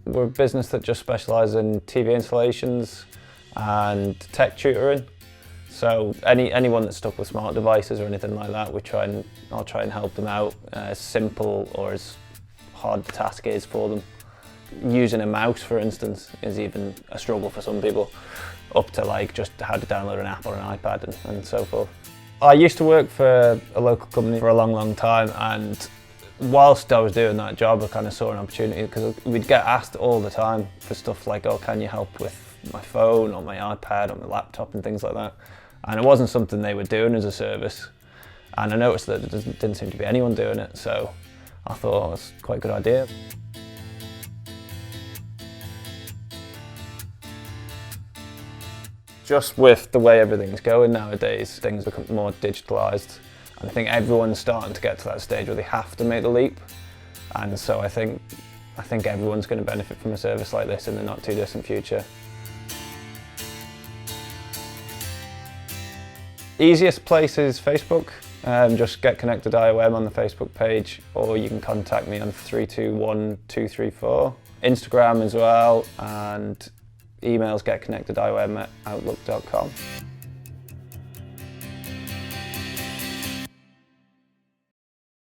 We're a business that just specialises in TV installations and tech tutoring. So anyone that's stuck with smart devices or anything like that, I'll try and help them out, as simple or as hard the task is for them. Using a mouse, for instance, is even a struggle for some people, up to like just how to download an app or an iPad and so forth. I used to work for a local company for a long time, and whilst I was doing that job I kind of saw an opportunity, because we'd get asked all the time for stuff like, oh, can you help with my phone or my iPad or my laptop and things like that. And it wasn't something they were doing as a service, and I noticed that there didn't seem to be anyone doing it, so I thought, oh, that's quite a good idea. Just with the way everything's going nowadays, things become more digitalised, and I think everyone's starting to get to that stage where they have to make the leap, and so I think everyone's going to benefit from a service like this in the not too distant future. Easiest place is Facebook. Just get Connected IOM on the Facebook page, or you can contact me on 321234. Instagram as well, and emails getconnectidiom@outlook.com.